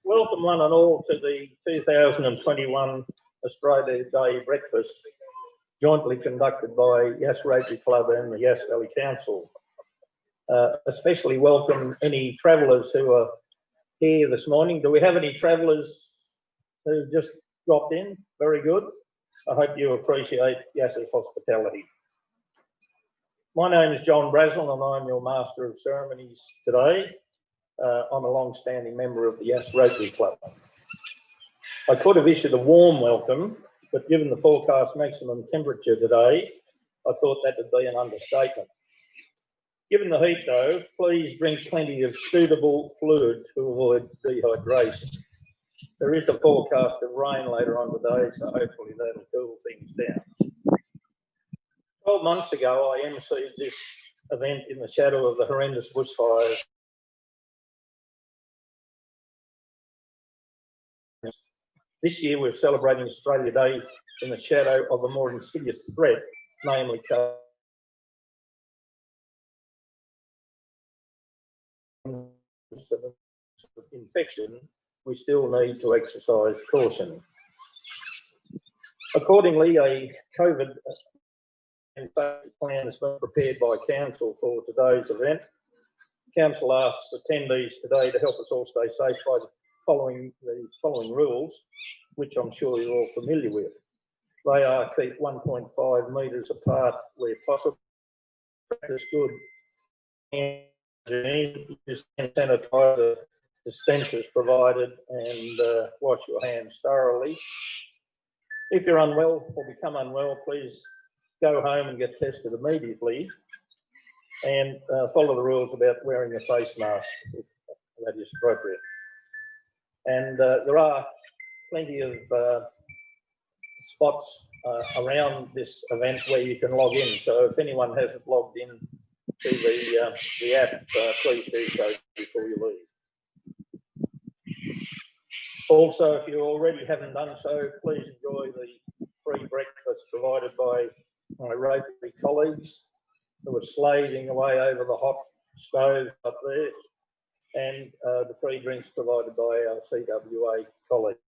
Welcome one and all to the 2021 Australia Day breakfast, jointly conducted by Yass Rotary Club and the Yass Valley Council. Especially welcome any travellers who are here this morning. Do we have any travellers who just dropped in? Very good. I hope you appreciate Yass's hospitality. My name is John Brazel and I'm your Master of Ceremonies today. I'm a long-standing member of the Yass Rotary Club. I could have issued a warm welcome, but given the forecast maximum temperature today, I thought that would be an understatement. Given the heat though, please drink plenty of suitable fluid to avoid dehydration. There is a forecast of rain later on today, so hopefully that'll cool things down. 12 months ago, I emceed this event in the shadow of the horrendous bushfires. This year we're celebrating Australia Day in the shadow of a more insidious threat, namely infection. We still need to exercise caution. Accordingly, a COVID plan has been prepared by Council for today's event. Council asks attendees today to help us all stay safe by following the following rules, which I'm sure you're all familiar with. They are: keep 1.5 metres apart where possible, practice good hygiene, use hand sanitizer dispensers provided, and wash your hands thoroughly. If you're unwell or become unwell, please go home and get tested immediately, and follow the rules about wearing a face mask if that is appropriate. And there are plenty of spots around this event where you can log in. So if anyone hasn't logged in to the app, please do so before you leave. Also, if you already haven't done so, please enjoy the free breakfast provided by my Rotary colleagues who are slaving away over the hot stove up there, and the free drinks provided by our CWA colleagues.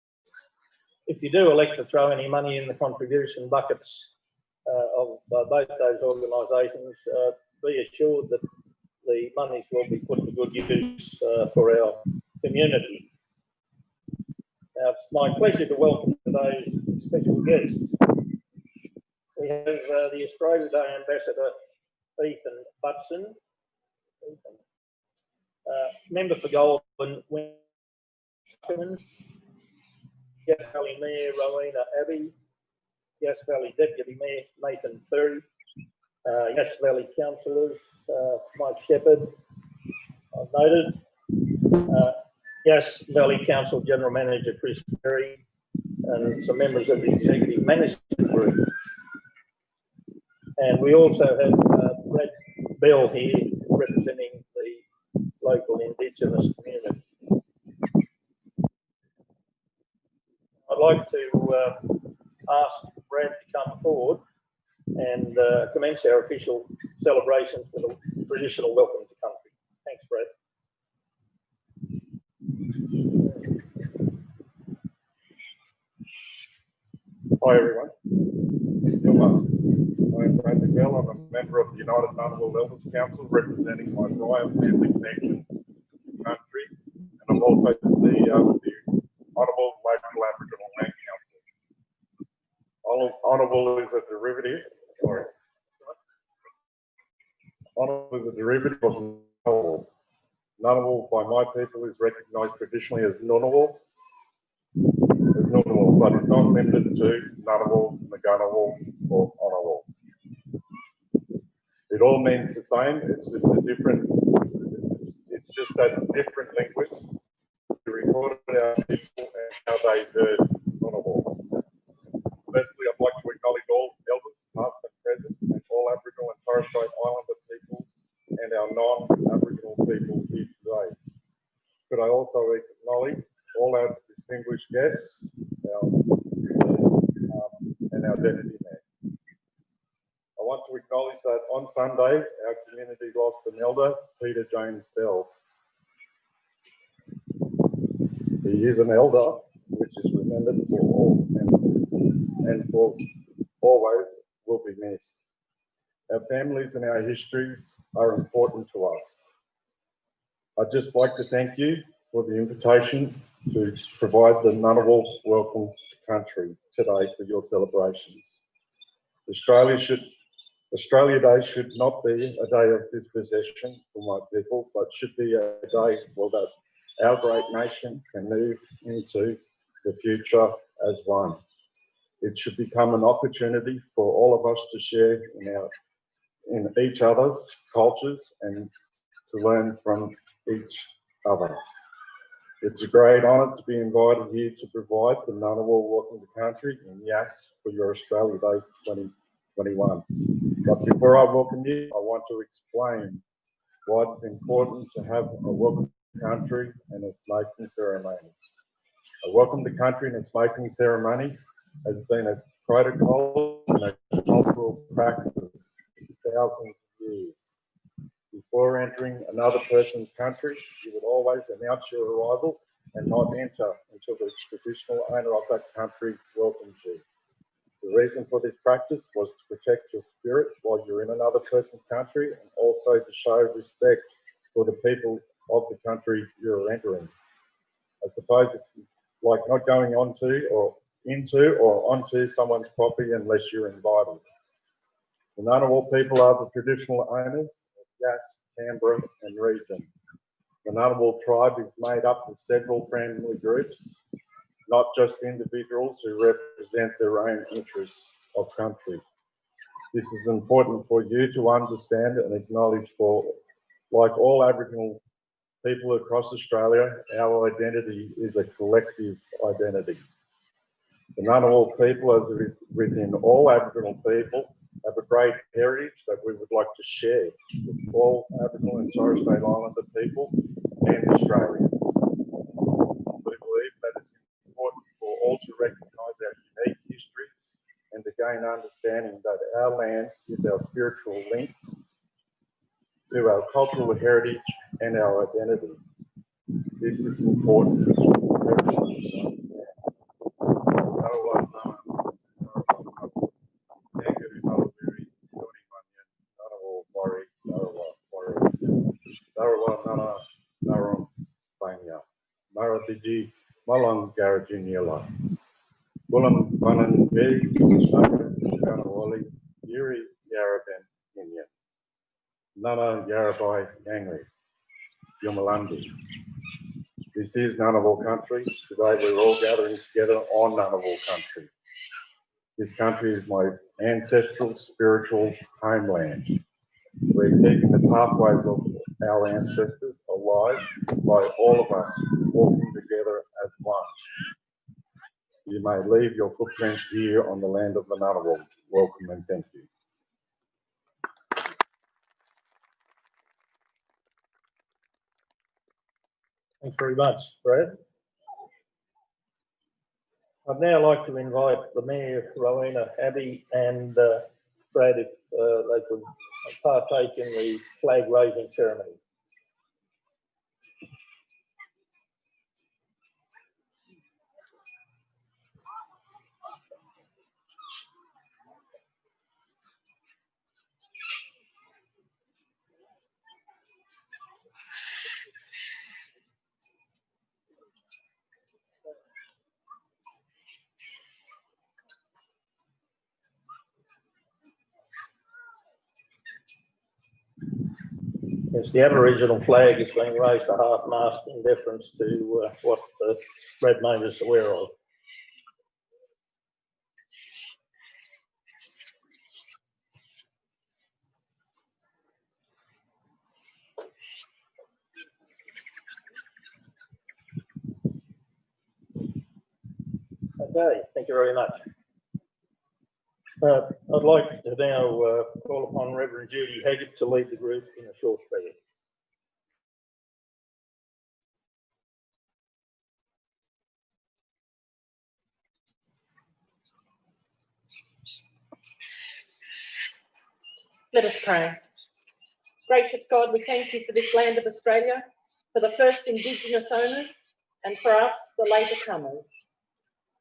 If you do elect to throw any money in the contribution buckets of both those organisations, be assured that the monies will be put to good use for our community. Now, it's my pleasure to welcome today's special guests. We have the Australia Day Ambassador, Ethan Butson. Member for Goulburn, Yass Valley Mayor Rowena Abbey, Yass Valley Deputy Mayor Nathan Ferry, Yass Valley Councillors Mike Shepherd, I've noted, Yass Valley Council General Manager Chris Perry, and some members of the Executive Management Group. And we also have Brad Bell here representing the local Indigenous community. I'd like to ask Brad to come forward and commence our official celebrations with a traditional welcome to country. Thanks, Brad. Hi, everyone. I'm Brad Bell. I'm a member of the United Honourable Elders Council representing my Ryan family connection to the country, and I'm also the CEO of the Honourable Local Aboriginal Land Council. Honourable is a derivative, Honourable is a derivative of Nullable. Nullable by my people is recognised traditionally as Nullable, but it's not limited to Nullable, Nagunawal, or Honourable. It all means the same. It's just a different. It's just that different linguists recorded our people and how they heard Honourable. Firstly, I'd like to acknowledge all elders, past and present, and all Aboriginal and Torres Strait Islander people and our non-Aboriginal people here today. Could I also acknowledge all our distinguished guests, and our deputy mayor. I want to acknowledge that on Sunday, our community lost an elder, Peter James Bell. He is an elder, which is remembered for all and for always will be missed. Our families and our histories are important to us. I'd just like to thank you for the invitation to provide the Ngunnawal welcome to country today for your celebrations. Australia Day should not be a day of dispossession for my people, but should be a day for that our great nation can move into the future as one. It should become an opportunity for all of us to share in each other's cultures and to learn from each other. It's a great honour to be invited here to provide the Ngunnawal welcome to country in Yass for your Australia Day 2021. But before I welcome you, I want to explain why it's important to have a welcome to country and its making ceremony. A welcome to country and its making ceremony has been a protocol and a cultural practice for thousands of years. Before entering another person's country, you would always announce your arrival and not enter until the traditional owner of that country welcomes you. The reason for this practice was to protect your spirit while you're in another person's country and also to show respect for the people of the country you're entering. I suppose it's like not going into or onto someone's property unless you're invited. The Ngunnawal people are the traditional owners of Yass, Canberra and region. The Ngunnawal tribe is made up of several family groups, not just individuals who represent their own interests of country. This is important for you to understand and acknowledge, for like all Aboriginal people across Australia, our identity is a collective identity. The Ngunnawal people, as within all Aboriginal people, have a great heritage that we would like to share with all Aboriginal and Torres Strait Islander people and Australians. We believe that it's important for all to recognise our unique histories and to gain understanding that our land is our spiritual link to our cultural heritage and our identity. This is important for everyone to understand. Marabiji Malang Garajinila Bulam Banan Bay Ganawali Yuri Yaraban Indian Nana Yarabai Yangri Yumalandi. This is Ngunnawal country. Today we're all gathering together on Ngunnawal country. This country is my ancestral spiritual homeland. We're keeping the pathways of our ancestors alive by all of us walking together as one. You may leave your footprints here on the land of the Ngunnawal. Welcome and thank you. Thanks very much, Brad. I'd now like to invite the Mayor, Rowena, Abbey and Brad if they could partake in the flag raising ceremony. Yes, the Aboriginal flag is being raised to half-mast in deference to what Brad made us aware of. Okay, thank you very much. I'd like to now call upon Reverend Judy Haggett to lead the group in a short prayer. Let us pray. Gracious God, we thank you for this land of Australia, for the first Indigenous owners and for us, the later comers.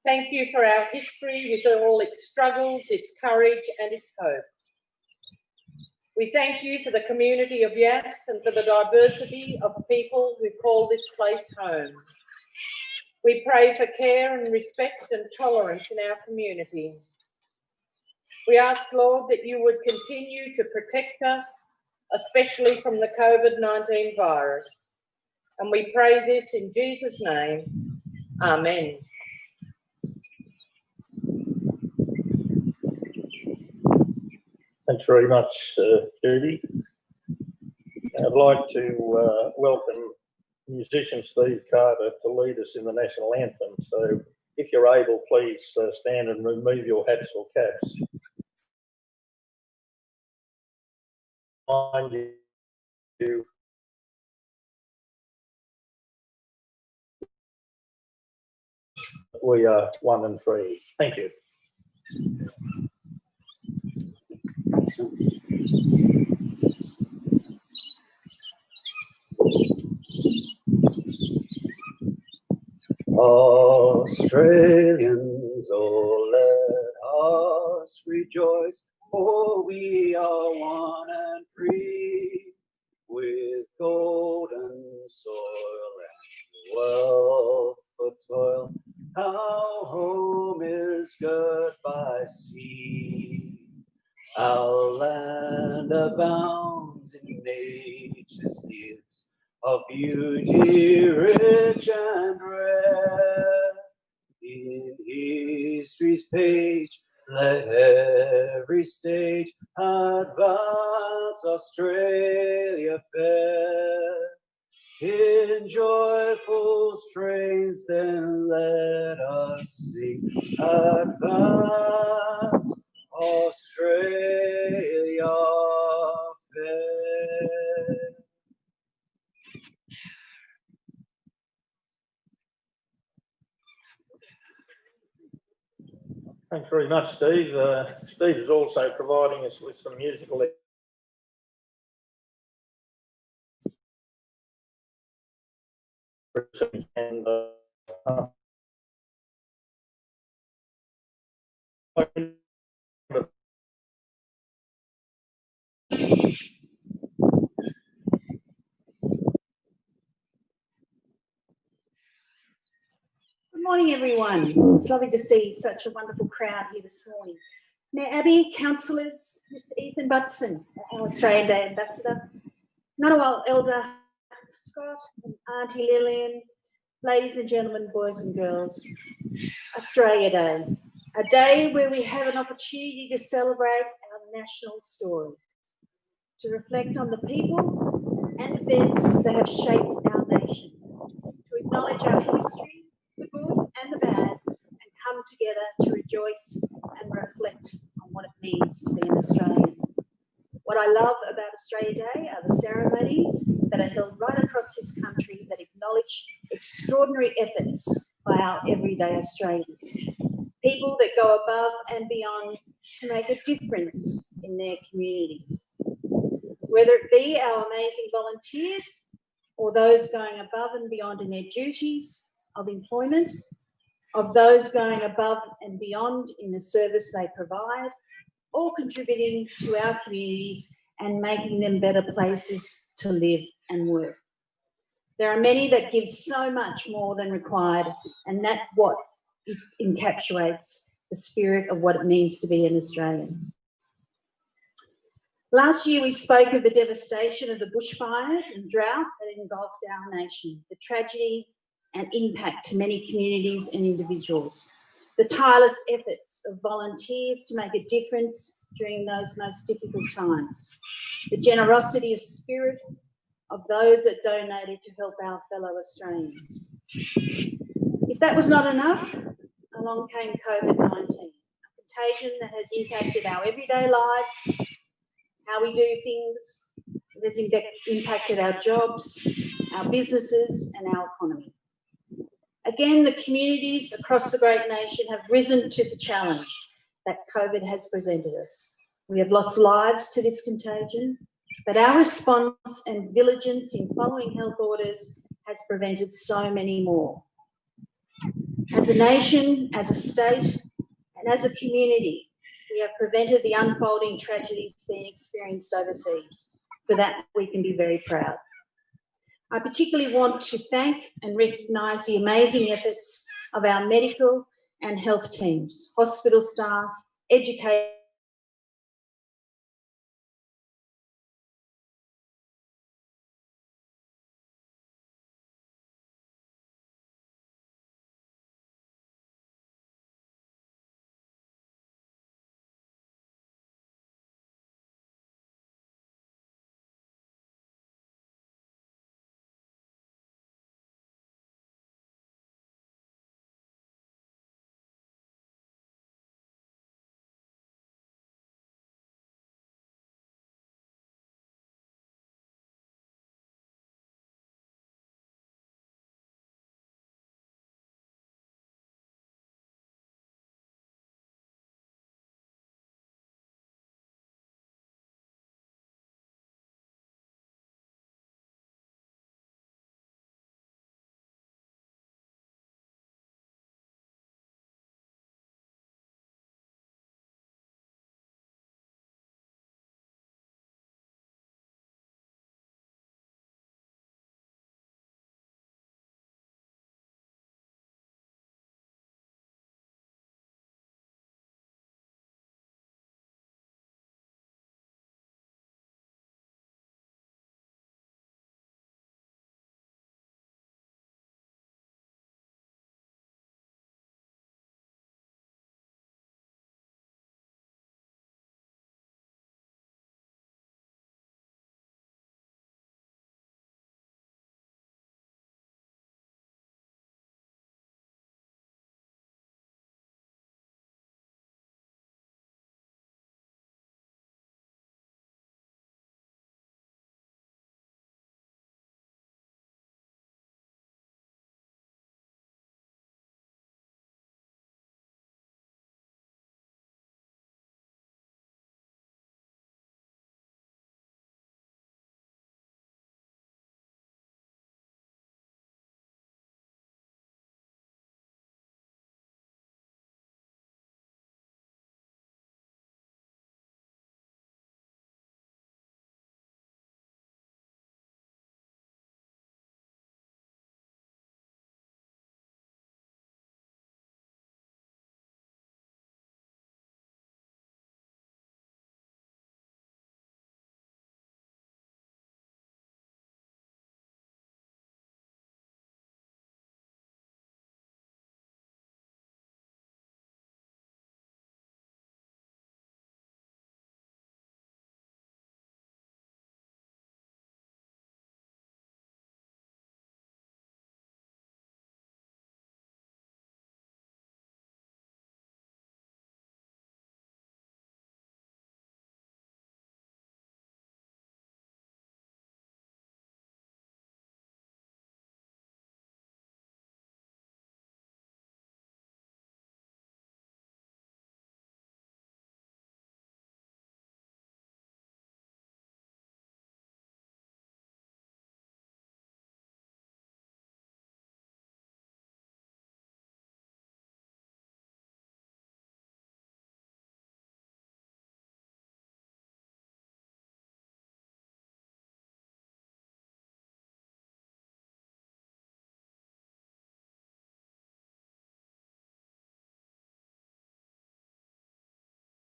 Thank you for our history with all its struggles, its courage and its hope. We thank you for the community of Yass and for the diversity of people who call this place home. We pray for care and respect and tolerance in our community. We ask, Lord, that you would continue to protect us, especially from the COVID-19 virus. And we pray this in Jesus' name. Amen. Thanks very much, Judy. I'd like to welcome musician Steve Carter to lead us in the national anthem. So if you're able, please stand and remove your hats or caps. Behind you. We are 1 and 3. Thank you. Australians, oh, let us rejoice, for we are one and free, with golden soil and wealth for toil. Our home is girt by sea. Our land abounds in nature's gifts of beauty rich and rare. In history's page, let every stage advance Australia fair. In joyful strains, then let us sing, advance Australia fair. Thanks very much, Steve. Steve is also providing us with some musical and Good morning, everyone. It's lovely to see such a wonderful crowd here this morning. Mayor Abbey, councillors, Mr. Ethan Butson, our Australian Day Ambassador, Ngunnawal Elder Scott, and Auntie Lillian, ladies and gentlemen, boys and girls, Australia Day, a day where we have an opportunity to celebrate our national story, to reflect on the people and events that have shaped our nation, to acknowledge our history, the good and the bad, and come together to rejoice and reflect on what it means to be an Australian. What I love about Australia Day are the ceremonies that are held right across this country that acknowledge extraordinary efforts by our everyday Australians, people that go above and beyond to make a difference in their communities. Whether it be our amazing volunteers or those going above and beyond in their duties of employment, of those going above and beyond in the service they provide, all contributing to our communities and making them better places to live and work. There are many that give so much more than required, and that's what encapsulates the spirit of what it means to be an Australian. Last year, we spoke of the devastation of the bushfires and drought that engulfed our nation, the tragedy and impact to many communities and individuals, the tireless efforts of volunteers to make a difference during those most difficult times, the generosity of spirit of those that donated to help our fellow Australians. If that was not enough, along came COVID-19, a contagion that has impacted our everyday lives, how we do things. It has impacted our jobs, our businesses and our economy. Again, the communities across the great nation have risen to the challenge that COVID has presented us. We have lost lives to this contagion, but our response and diligence in following health orders has prevented so many more. As a nation, as a state, and as a community, we have prevented the unfolding tragedies being experienced overseas. For that, we can be very proud. I particularly want to thank and recognise the amazing efforts of our medical and health teams, hospital staff, educators,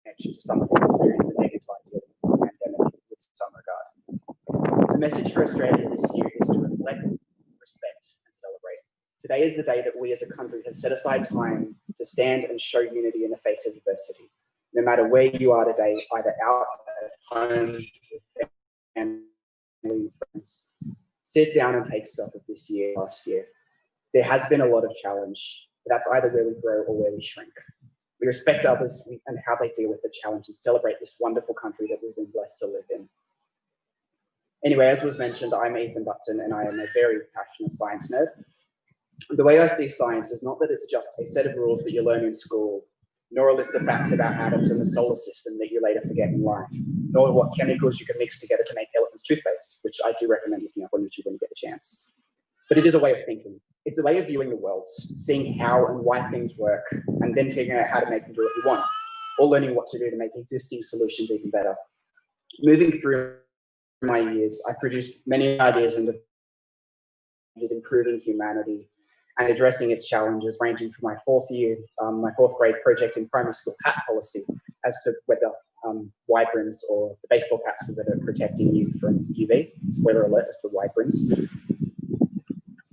connection to some of the experiences negative side of this pandemic with some regard. The message for Australia this year is to reflect, respect, and celebrate. Today is the day that we as a country have set aside time to stand and show unity in the face of adversity. No matter where you are today, either out at home, with family, friends, sit down and take stock of this year, last year. There has been a lot of challenge, but that's either where we grow or where we shrink. We respect others and how they deal with the challenge and celebrate this wonderful country that we've been blessed to live in. Anyway, as was mentioned, I'm Ethan Butson and I am a very passionate science nerd. The way I see science is not that it's just a set of rules that you learn in school, nor a list of facts about atoms in the solar system that you later forget in life, nor what chemicals you can mix together to make elephant's toothpaste, which I do recommend looking up on YouTube when you get the chance. But it is a way of thinking. It's a way of viewing the world, seeing how and why things work, and then figuring out how to make them do what you want, or learning what to do to make existing solutions even better. Moving through my years, I produced many ideas and improving humanity and addressing its challenges, ranging from my fourth grade project in primary school hat policy as to whether wide brims or the baseball caps were better protecting you from UV, spoiler alert, as to wide brims,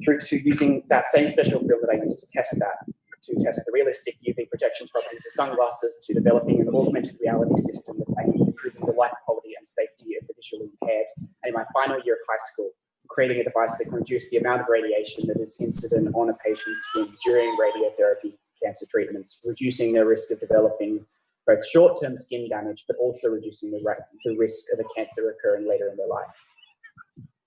through to using that same special film that I used to test the realistic UV protection properties of sunglasses, to developing an augmented reality system that's aimed at improving the light quality and safety of the visually impaired. And in my final year of high school, creating a device that can reduce the amount of radiation that is incident on a patient's skin during radiotherapy cancer treatments, reducing their risk of developing both short-term skin damage, but also reducing the risk of a cancer occurring later in their life.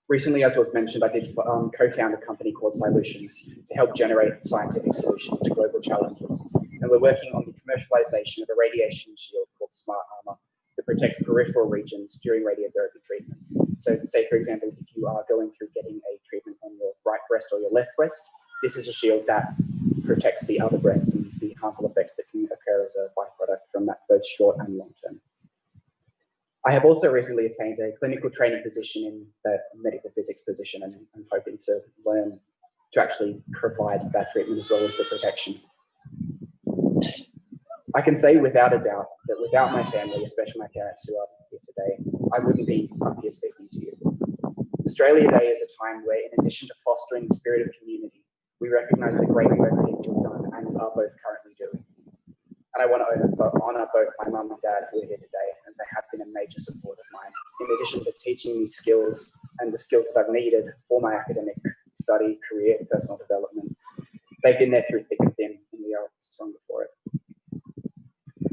Recently, as was mentioned, I did co-found a company called Solutions to help generate scientific solutions to global challenges. And we're working on the commercialization of a radiation shield called Smart Armor that protects peripheral regions during radiotherapy treatments. So say, for example, if you are going through getting a treatment on your right breast or your left breast, this is a shield that protects the other breast and the harmful effects that can occur as a byproduct from that, both short and long term. I have also recently attained a clinical training position in the medical physics position, and I'm hoping to learn to actually provide that treatment as well as the protection. I can say without a doubt that without my family, especially my parents who are here today, I wouldn't be up here speaking to you. Australia Day is a time where, in addition to fostering the spirit of community, we recognise the great work people have done and are both currently doing. And I want to honour both my mum and dad who are here today, as they have been a major support of mine, in addition to teaching me skills and the skills that I've needed for my academic study, career, and personal development. They've been there through thick and thin, and we are stronger for it.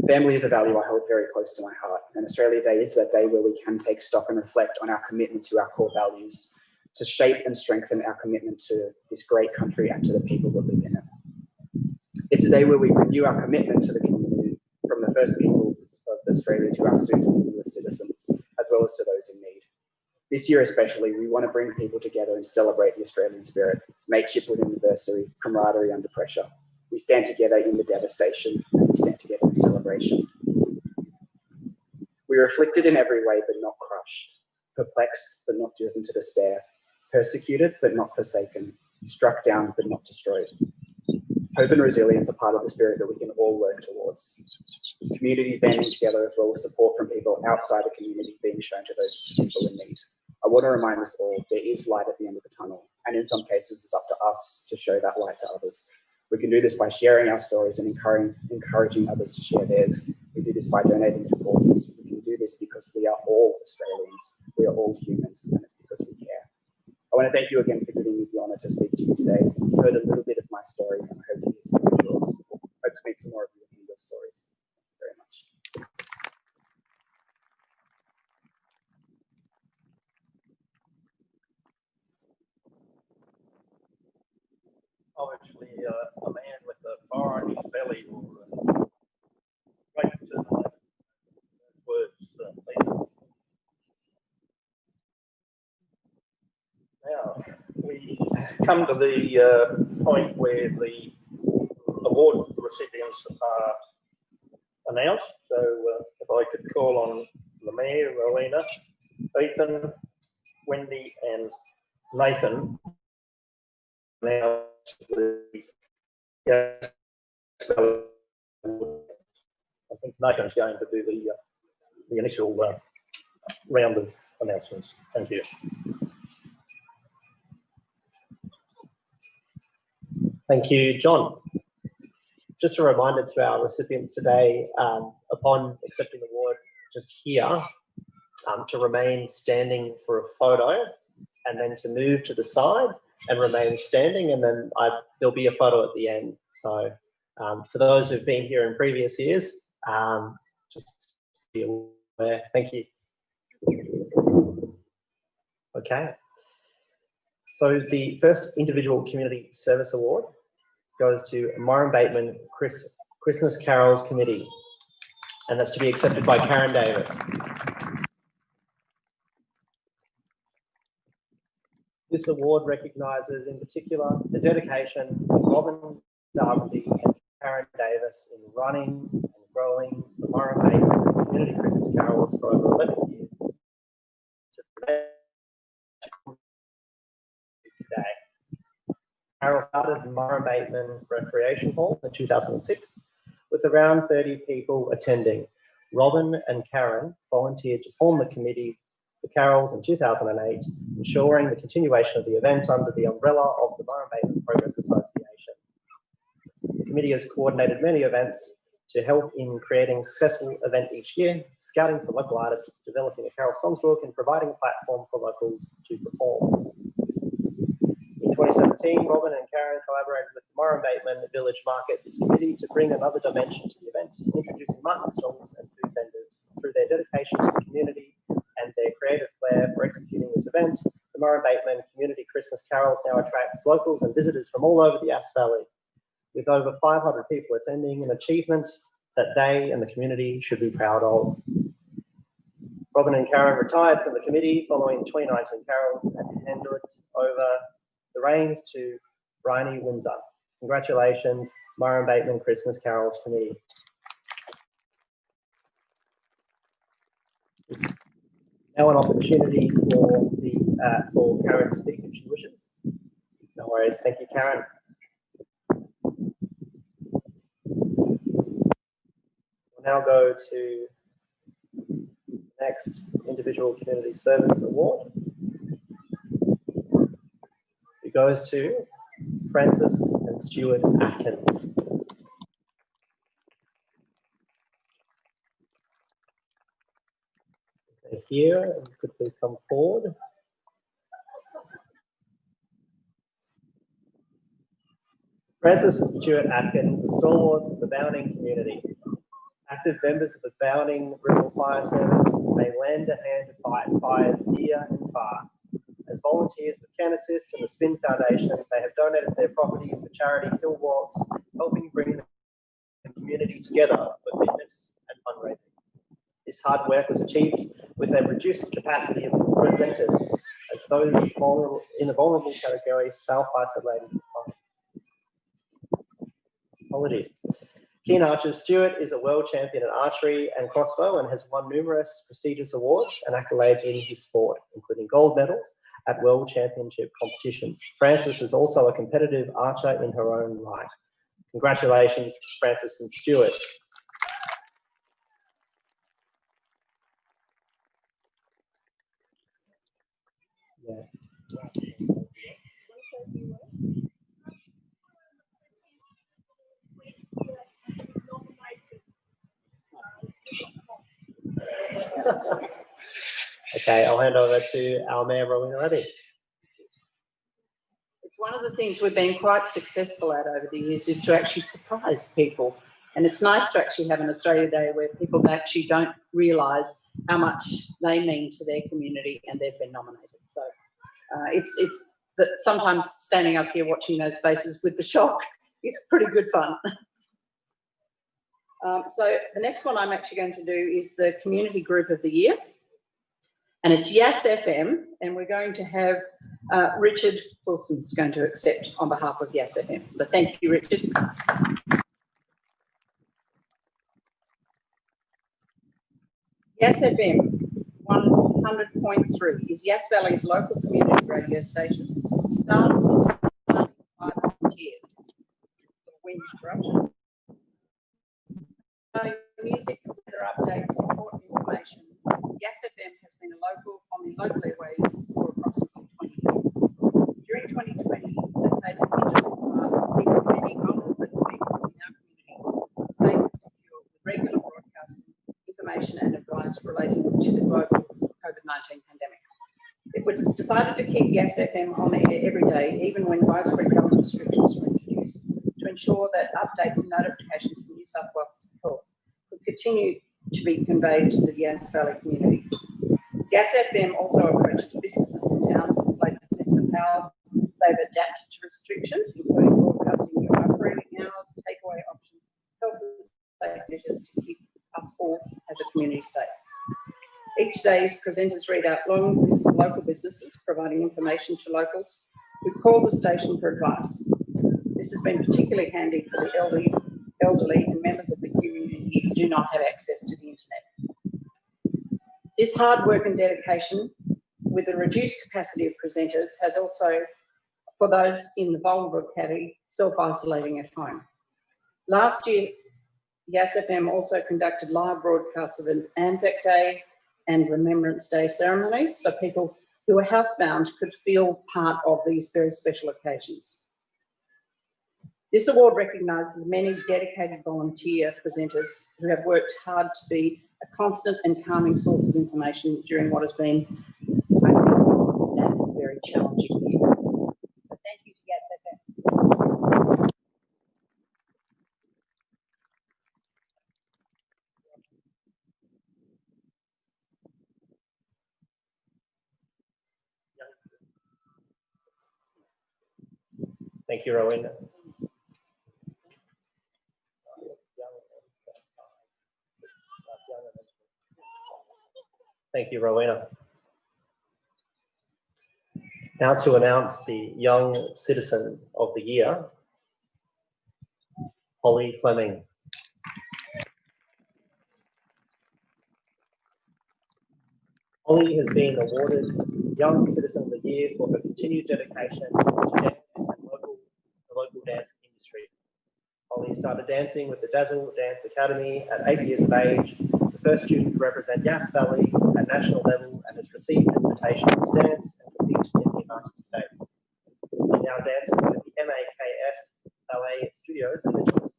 Family is a value I hold very close to my heart, and Australia Day is that day where we can take stock and reflect on our commitment to our core values, to shape and strengthen our commitment to this great country and to the people that live in it. It's a day where we renew our commitment to the community, from the first peoples of Australia to our soon-to-be newest citizens, as well as to those in need. This year especially, we want to bring people together and celebrate the Australian spirit, makeshift with anniversary, camaraderie under pressure. We stand together in the devastation, and we stand together in celebration. We are afflicted in every way, but not crushed, perplexed, but not driven to despair, persecuted, but not forsaken, struck down, but not destroyed. Hope and resilience are part of the spirit that we can all work towards. Community banding together, as well as support from people outside the community being shown to those people in need. I want to remind us all there is light at the end of the tunnel, and in some cases it's up to us to show that light to others. We can do this by sharing our stories and encouraging others to share theirs. We do this by donating to causes. We can do this because we are all Australians. We are all humans, and it's because we care. I want to thank you again for giving me the honour to speak to you today. You've heard a little bit of my story, and I hope to hear some of yours. I hope to meet some more of you in your stories. Thank you very much. Obviously, a man with a fire in his belly or great words. Now, we come to the point where the award recipients are announced. So if I could call on the Mayor, Rowena, Ethan, Wendy and Nathan. Now, I think Nathan's going to do the initial round of announcements. Thank you. Thank you, John. Just a reminder to our recipients today, upon accepting the award, just here, to remain standing for a photo and then to move to the side and remain standing, and then there'll be a photo at the end. So for those who've been here in previous years, just be aware. Thank you. Okay. So the first individual community service award goes to Myron Bateman Christmas Carols Committee, and that's to be accepted by Karen Davis. This award recognises in particular the dedication of Robin Darby and Karen Davis in running and growing the Murrumbidgee Community Christmas Carols for over 11 years to today. Carol started in Murrumbidgee Recreation Hall in 2006 with around 30 people attending. Robin and Karen volunteered to form the committee for carols in 2008, ensuring the continuation of the event under the umbrella of the Murrumbidgee Progress Association. The committee has coordinated many events to help in creating a successful event each year, scouting for local artists, developing a carol songs book, and providing a platform for locals to perform. In 2017, Robin and Karen collaborated with the Murrumbidgee Village Markets Committee to bring another dimension to the event, introducing market stalls and food vendors. Through their dedication to the community and their creative flair for executing this event, the Murrumbidgee Community Christmas Carols now attracts locals and visitors from all over the Yass Valley, with over 500 people attending, an achievement that they and the community should be proud of. Robin and Karen retired from the committee following 2019 carols and handed over the reins to Bryony Windsor. Congratulations, Murrumbidgee Christmas Carols Committee. It's now an opportunity for Karen to speak if she wishes. No worries, thank you, Karen. We'll now go to the next Individual Community Service Award. It goes to Francis and Stuart Atkins. If they're here, you could please come forward. Francis and Stuart Atkins are stalwarts of the Bowning community. Active members of the Bowning River Fire Service, they lend a hand to fight fires near and far. As volunteers with Can Assist and the Spin Foundation, they have donated their property for charity hill walks, helping bring the community together for fitness and fundraising. This hard work was achieved with a reduced capacity of presenters, as those vulnerable, in the vulnerable category self-isolated. Apologies. Keen Archer Stuart is a world champion in archery and crossbow and has won numerous prestigious awards and accolades in his sport, including gold medals at world championship competitions. Frances is also a competitive archer in her own right. Congratulations, Frances and Stuart. Yeah. Okay, I'll hand over to our Mayor, Rowena Raby. It's one of the things we've been quite successful at over the years is to actually surprise people. And it's nice to actually have an Australia Day where people actually don't realise how much they mean to their community and they've been nominated. So it's that sometimes standing up here watching those faces with the shock is pretty good fun. So the next one I'm actually going to do is the Community Group of the Year. And it's Yass FM, and we're going to have Richard Wilson's going to accept on behalf of Yass FM. So thank you, Richard. Yass FM 100.3 is Yass Valley's local community radio station, staffed with 95 volunteers. Wind interruption. Music, weather updates, important information. Yass FM has been on the local airways for approximately 20 years. During 2020, they played an integral part of keeping many vulnerable people in our community safe and secure with regular broadcasting, information and advice relating to the global COVID-19 pandemic. It was decided to keep Yass FM on air every day, even when widespread government restrictions were introduced, to ensure that updates and notifications from New South Wales Health could continue to be conveyed to the Yass Valley community. Yass FM also approaches businesses in towns and places of how they've adapted to restrictions, including broadcasting new operating hours, takeaway options, health and safety measures to keep us all as a community safe. Each day's presenters read out long lists of local businesses, providing information to locals who call the station for advice. This has been particularly handy for the elderly and members of the community who do not have access to the internet. This hard work and dedication, with the reduced capacity of presenters, has also, for those in the vulnerable category, self-isolating at home. Last year's Yass FM also conducted live broadcasts of Anzac Day and Remembrance Day ceremonies, so people who are housebound could feel part of these very special occasions. This award recognises many dedicated volunteer presenters who have worked hard to be a constant and calming source of information during what has been, I think, a very challenging year. So thank you to Yass FM. Thank you, Rowena. Thank you, Rowena. Now to announce the Young Citizen of the Year, Holly Fleming. Holly has been awarded Young Citizen of the Year for her continued dedication to dance and the local dance industry. Holly started dancing with the Dazzle Dance Academy at 8 years of age, the first student to represent Yass Valley at national level, and has received invitations to dance and compete in the United States. She now dances with the MAKS Ballet Studios in Richmond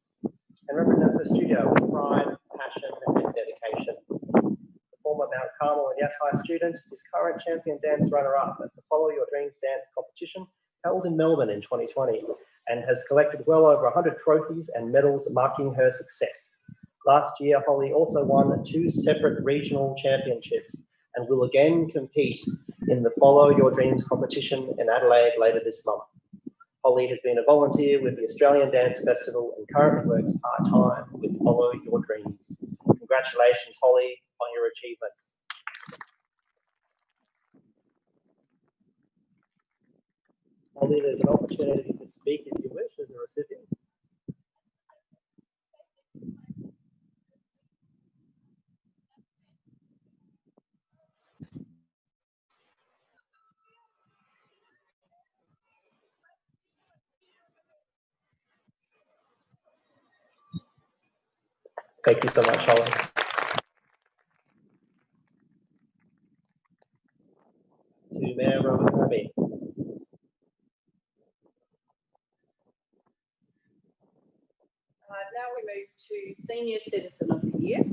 and represents her studio with pride, passion, and dedication. The former Mount Carmel and Yass High student is current champion dance runner-up at the Follow Your Dreams dance competition held in Melbourne in 2020 and has collected well over 100 trophies and medals marking her success. Last year, Holly also won 2 separate regional championships and will again compete in the Follow Your Dreams competition in Adelaide later this month. Holly has been a volunteer with the Australian Dance Festival and currently works part-time with Follow Your Dreams. Congratulations, Holly, on your achievements. Holly, there's an opportunity to speak if you wish as a recipient. Thank you so much, Holly. To Mayor Rowan Raby. Now we move to Senior Citizen of the Year.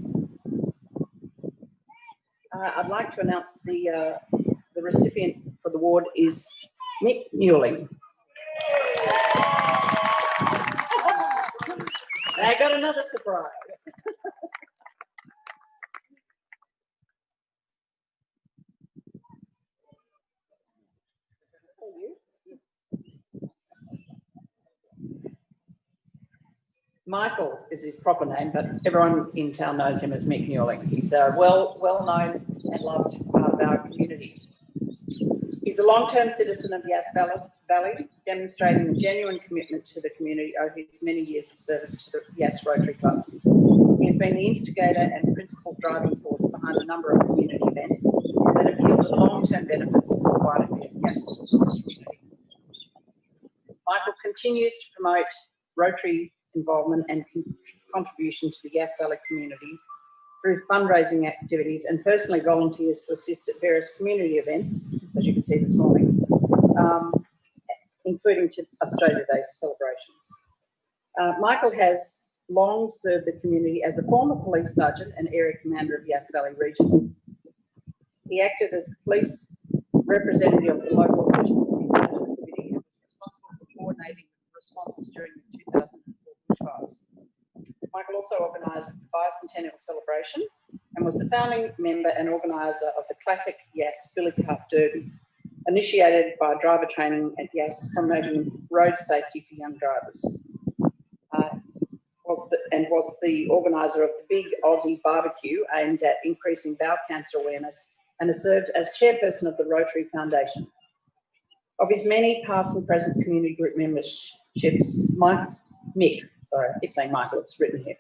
I'd like to announce the recipient for the award is Mick Newell. I got another surprise. Michael is his proper name, but everyone in town knows him as Mick Newell. He's well-known and loved part of our community. He's a long-term citizen of Yass Valley, demonstrating a genuine commitment to the community over his many years of service to the Yass Rotary Club. He has been the instigator and principal driving force behind a number of community events that have yielded long-term benefits to the wider Yass community. Michael continues to promote Rotary involvement and contribution to the Yass Valley community through fundraising activities and personally volunteers to assist at various community events, as you can see this morning, including to Australia Day celebrations. Michael has long served the community as a former police sergeant and area commander of Yass Valley region. He acted as police representative of the local emergency management committee and was responsible for coordinating responses during the 2004 bushfires. Michael also organised the bicentennial celebration and was the founding member and organiser of the classic Yass Billy Cup Derby, initiated by driver training at Yass, promoting road safety for young drivers. was the organiser of the Big Aussie Barbecue aimed at increasing bowel cancer awareness, and has served as chairperson of the Rotary Foundation. Of his many past and present community group memberships, Mick, sorry, I keep saying Michael, it's written here.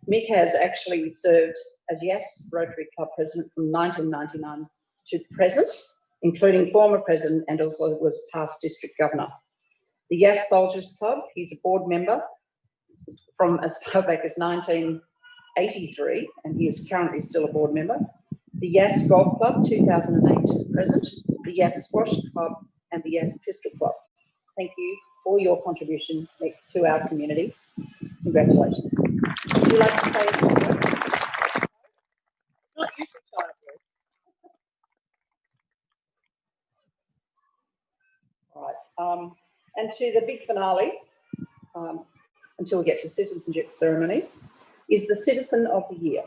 Mick has actually served as Yass Rotary Club president from 1999 to present, including former president, and also was past district governor. The Yass Soldiers Club, he's a board member from as far back as 1983, and he is currently still a board member. The Yass Golf Club, 2008 to present. The Yass Squash Club and the Yass Pistol Club. Thank you for your contribution to our community. Congratulations. Would you like to say a word? Not usually tired, All right. And to the big finale, until we get to citizenship ceremonies, is the Citizen of the Year.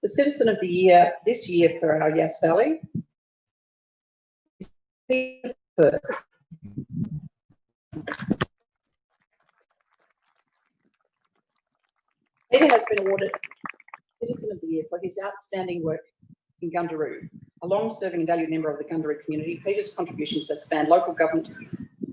The Citizen of the Year this year for our Yass Valley is Peter Firth. Peter has been awarded Citizen of the Year for his outstanding work in Gundaroo. A long-serving and valued member of the Gundaroo community, Peter's contributions have spanned local government,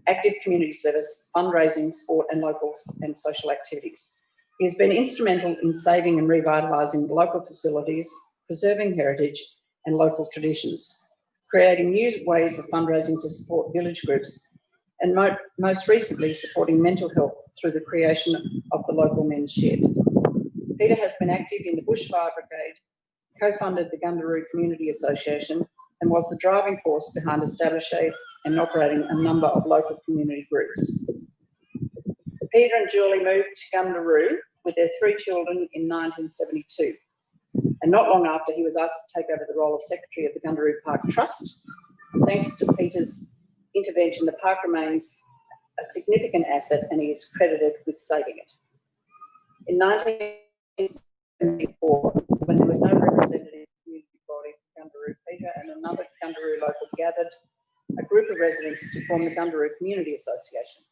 active community service, fundraising, sport and local and social activities. He has been instrumental in saving and revitalising local facilities, preserving heritage and local traditions, creating new ways of fundraising to support village groups, and most recently supporting mental health through the creation of the local men's shed. Peter has been active in the Bushfire Brigade, co-funded the Gundaroo Community Association, and was the driving force behind establishing and operating a number of local community groups. Peter and Julie moved to Gundaroo with their 3 children in 1972. And not long after, he was asked to take over the role of Secretary of the Gundaroo Park Trust. Thanks to Peter's intervention, the park remains a significant asset and he is credited with saving it. In 1974, when there was no representative community body for Gundaroo, Peter and another Gundaroo local gathered a group of residents to form the Gundaroo Community Association.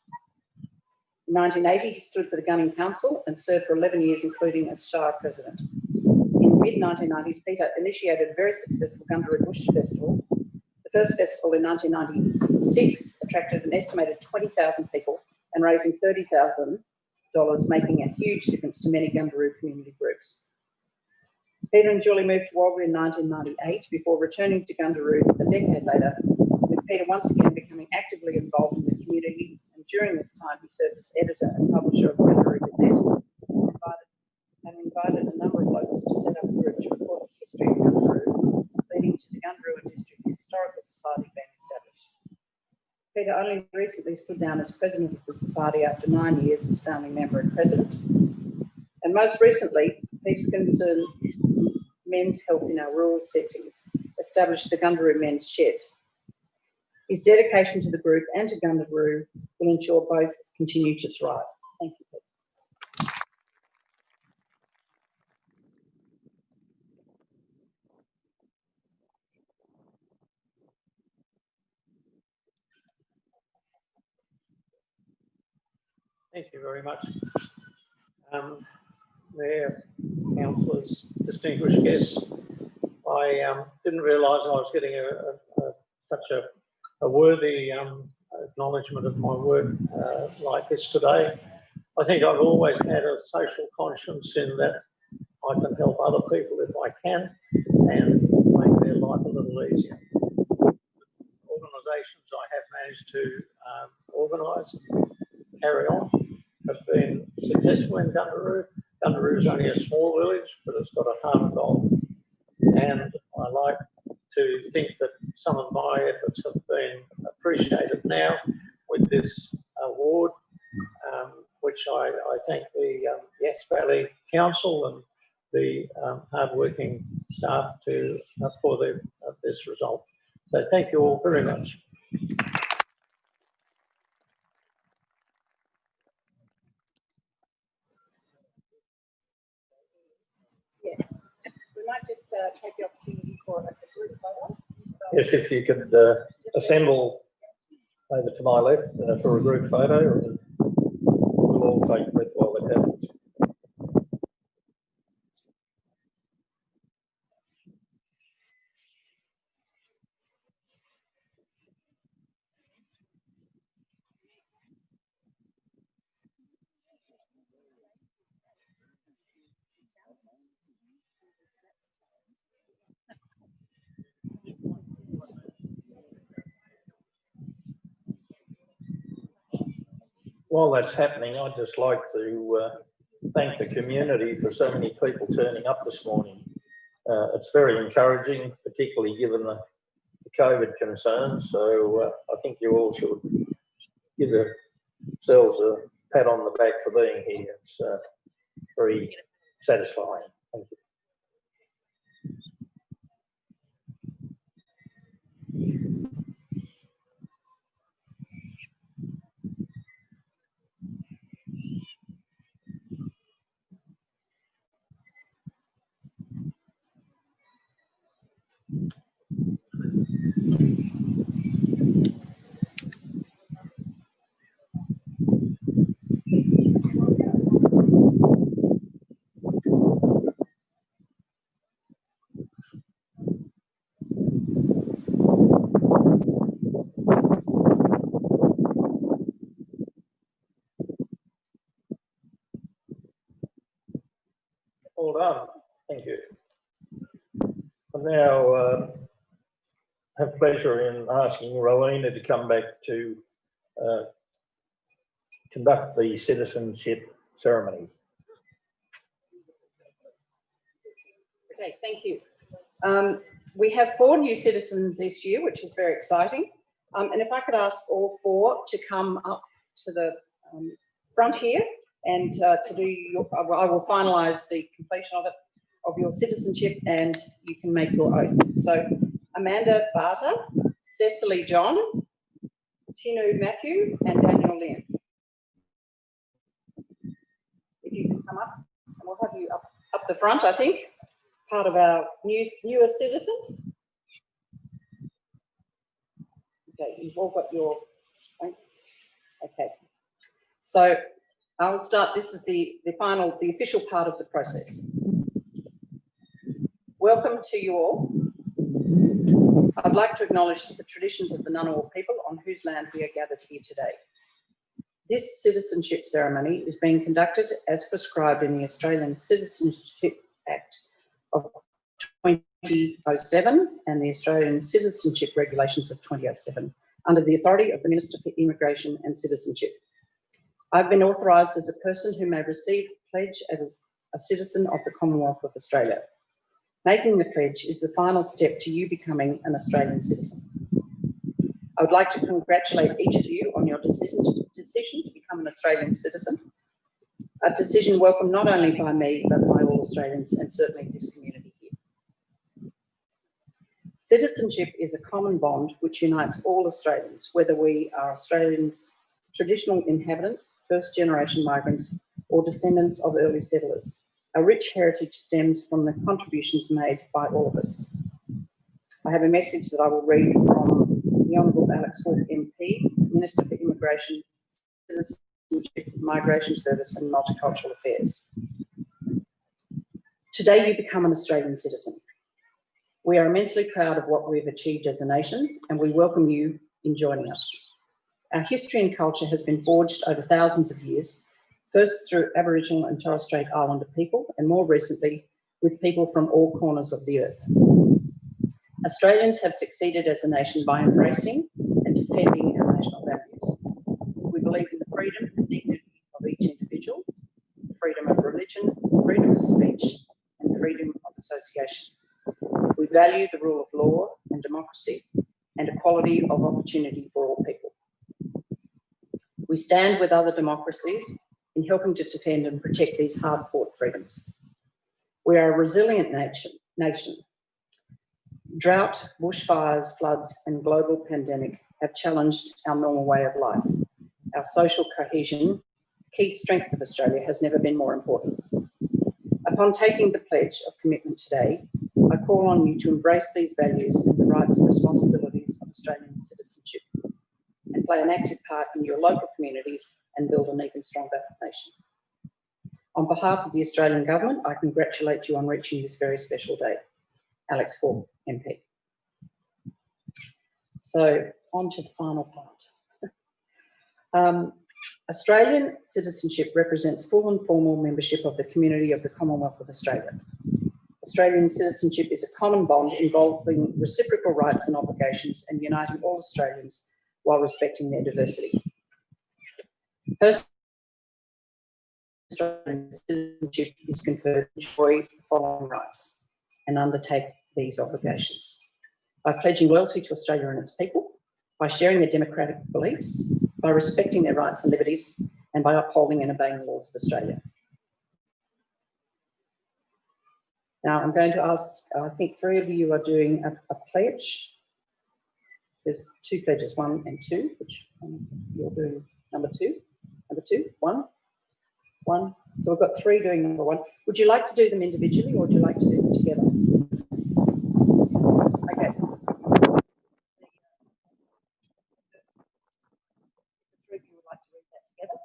In 1980, he stood for the Gunning Council and served for 11 years, including as Shire President. In the mid-1990s, Peter initiated a very successful Gundaroo Bush Festival. The first festival in 1996 attracted an estimated 20,000 people and raising $30,000, making a huge difference to many Gundaroo community groups. Peter and Julie moved to Walbury in 1998 before returning to Gundaroo a decade later, with Peter once again becoming actively involved in the community, and during this time he served as editor and publisher of Gundaroo Gazette and invited a number of locals to set up a group to report the history of Gundaroo, leading to the Gundaroo District Historical Society being established. Peter only recently stood down as president of the society after 9 years as founding member and president. And most recently, Peter's concern is men's health in our rural settings, established the Gundaroo Men's Shed. His dedication to the group and to Gundaroo will ensure both continue to thrive. Thank you, Peter. Thank you very much. Mayor, councillors, distinguished guests, I didn't realise I was getting such a worthy acknowledgement of my work like this today. I think I've always had a social conscience in that I can help other people if I can and make their life a little easier. Organisations I have managed to organise and carry on have been successful in Gundaroo. Gundaroo is only a small village, but it's got a heart of gold. And I like to think that some of my efforts have been appreciated now with this award, which I thank the Yass Valley Council and the hard-working staff for this result. So thank you all very much. We might just take the opportunity for a group photo. Yes, if you could assemble over to my left for a group photo. We'll we'll all take a breath while it happens. While that's happening, I'd just like to thank the community for so many people turning up this morning. It's very encouraging, particularly given the COVID concerns. So I think you all should give yourselves a pat on the back for being here. It's very satisfying. Thank you. Well done. Thank you. I now have pleasure in asking Rowena to come back to conduct the citizenship ceremony. Okay, thank you. We have 4 new citizens this year, which is very exciting. And if I could ask all 4 to come up to the front here and to do your, I will finalise the completion of your citizenship and you can make your oath. So Amanda Barter, Cecily John, Tinu Matthew and Daniel Lynn. If you can come up, and we'll have you up the front, I think, part of our newer citizens. Okay, you've all got your, okay. So I will start, this is the official part of the process. Welcome to you all. I'd like to acknowledge the traditions of the Ngunnawal people on whose land we are gathered here today. This citizenship ceremony is being conducted as prescribed in the Australian Citizenship Act of 2007 and the Australian Citizenship Regulations of 2007 under the authority of the Minister for Immigration and Citizenship. I've been authorised as a person who may receive a pledge as a citizen of the Commonwealth of Australia. Making the pledge is the final step to you becoming an Australian citizen. I would like to congratulate each of you on your decision to become an Australian citizen, a decision welcomed not only by me, but by all Australians and certainly this community here. Citizenship is a common bond which unites all Australians, whether we are Australians, traditional inhabitants, first-generation migrants, or descendants of early settlers. A rich heritage stems from the contributions made by all of us. I have a message that I will read from the Honourable Alex Hawke MP, Minister for Immigration, Citizenship, Migration Service and Multicultural Affairs. Today you become an Australian citizen. We are immensely proud of what we've achieved as a nation and we welcome you in joining us. Our history and culture has been forged over thousands of years, first through Aboriginal and Torres Strait Islander people and more recently with people from all corners of the earth. Australians have succeeded as a nation by embracing and defending our national values. We believe in the freedom and dignity of each individual, freedom of religion, freedom of speech and freedom of association. We value the rule of law and democracy and equality of opportunity for all people. We stand with other democracies in helping to defend and protect these hard-fought freedoms. We are a resilient nation. Drought, bushfires, floods and global pandemic have challenged our normal way of life. Our social cohesion, key strength of Australia, has never been more important. Upon taking the pledge of commitment today, I call on you to embrace these values and the rights and responsibilities of Australian citizenship and and play an active part in your local communities and build an even stronger nation. On behalf of the Australian Government, I congratulate you on reaching this very special day. Alex Hawke, MP. So, on to the final part. Australian citizenship represents full and formal membership of the community of the Commonwealth of Australia. Australian citizenship is a common bond involving reciprocal rights and obligations and uniting all Australians while respecting their diversity. Australian citizenship is conferred to enjoy the following rights and undertake these obligations: by pledging loyalty to Australia and its people, by sharing their democratic beliefs, by respecting their rights and liberties, and by upholding and obeying the laws of Australia. Now, I'm going to ask, I think 3 of you are doing a pledge. There's 2 pledges, 1 and 2, which you're doing number 2. Number 2, 1. So we've got 3 doing number 1. Would you like to do them individually or would you like to do them together? Okay. The 3 of you would like to read that together.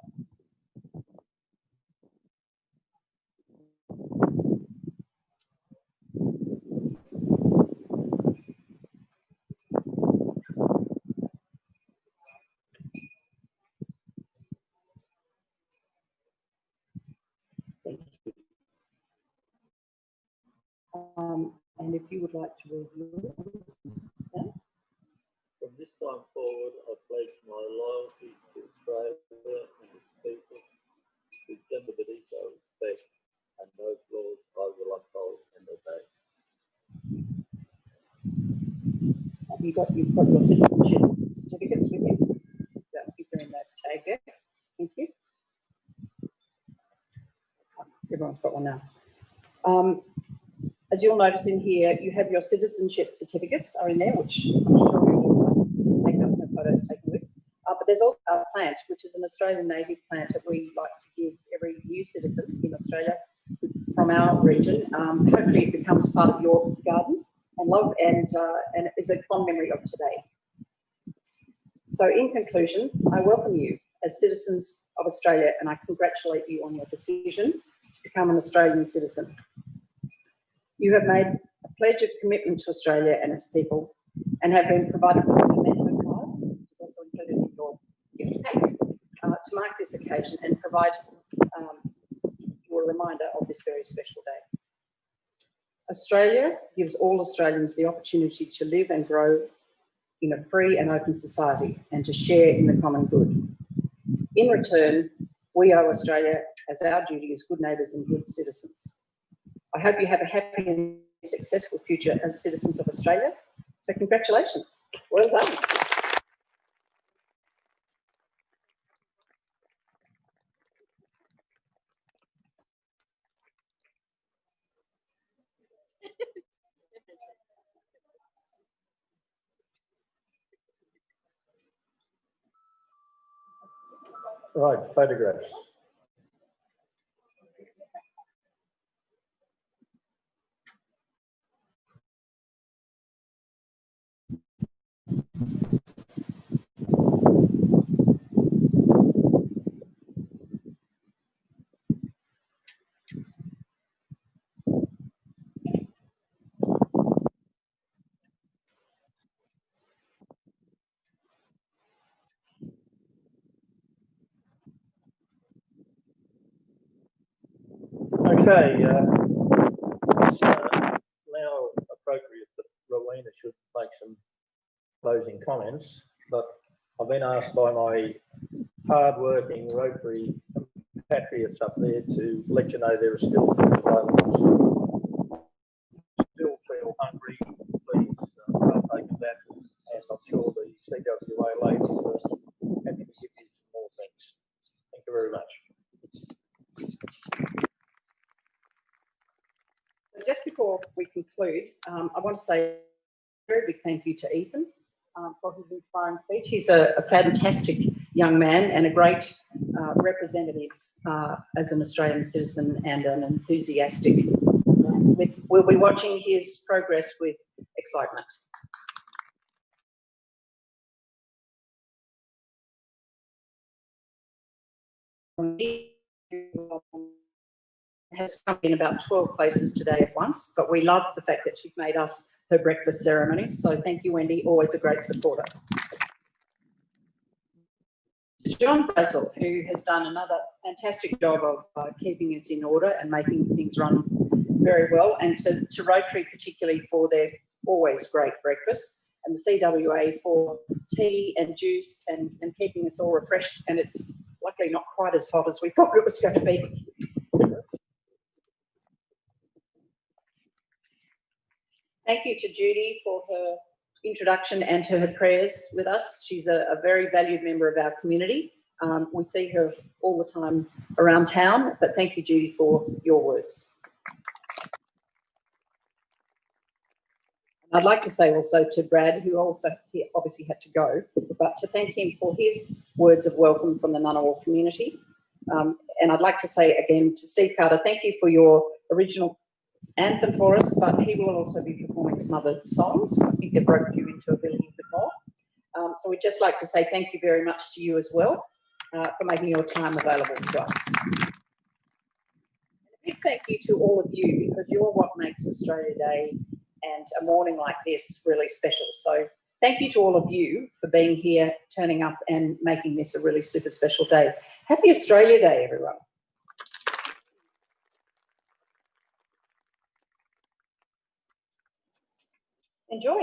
Thank you. And if you would like to read yours, yeah? From this time forward, I pledge my loyalty to Australia and its people, to gender that equal respect, and those laws I will uphold and obey. You've got your citizenship certificates with you. Yeah, keep them in that tag there. Thank you. Everyone's got one now. As you'll notice in here, you have your citizenship certificates are in there, which I'm sure you'll take up the photos taken with. But there's also a plant, which is an Australian native plant that we like to give every new citizen in Australia from our region. Hopefully it becomes part of your gardens and love, and it is a fond memory of today. So in conclusion, I welcome you as citizens of Australia and I congratulate you on your decision to become an Australian citizen. You have made a pledge of commitment to Australia and its people and have been provided with a memento card, which is also included in your gift pack, to mark this occasion and provide you a reminder of this very special day. Australia gives all Australians the opportunity to live and grow in a free and open society and to share in the common good. In return, we owe Australia as our duty as good neighbours and good citizens. I hope you have a happy and successful future as citizens of Australia. So congratulations. Well done. Right, photographs. Okay, it's now appropriate that Rowena should make some closing comments, but I've been asked by my hard-working Rotary compatriots up there to let you know there are still food available. Still feel hungry, please partake of that, and I'm sure the CWA ladies are happy to give you some more things. Thank you very much. Just before we conclude, I want to say a very big thank you to Ethan for his inspiring speech. He's a fantastic young man and a great representative as an Australian citizen and an enthusiastic man. We'll be watching his progress with excitement. has come in about 12 places today at once, but we love the fact that she's made us her breakfast ceremony. So thank you, Wendy, always a great supporter. To John Brazel, who has done another fantastic job of keeping us in order and making things run very well, and to Rotary particularly for their always great breakfast, and the CWA for tea and juice and keeping us all refreshed, and it's luckily not quite as hot as we thought it was going to be. Thank you to Judy for her introduction and to her prayers with us. She's a very valued member of our community. We see her all the time around town, but thank you, Judy, for your words. I'd like to say also to Brad, who also he obviously had to go, but to thank him for his words of welcome from the Ngunnawal community. And I'd like to say again to Steve Carter, thank you for your original anthem for us, but he will also be performing some other songs. I think it broke you into a little bit more. So we'd just like to say thank you very much to you as well for making your time available to us. And a big thank you to all of you, because you're what makes Australia Day and a morning like this really special. So thank you to all of you for being here, turning up and making this a really super special day. Happy Australia Day, everyone. Enjoy.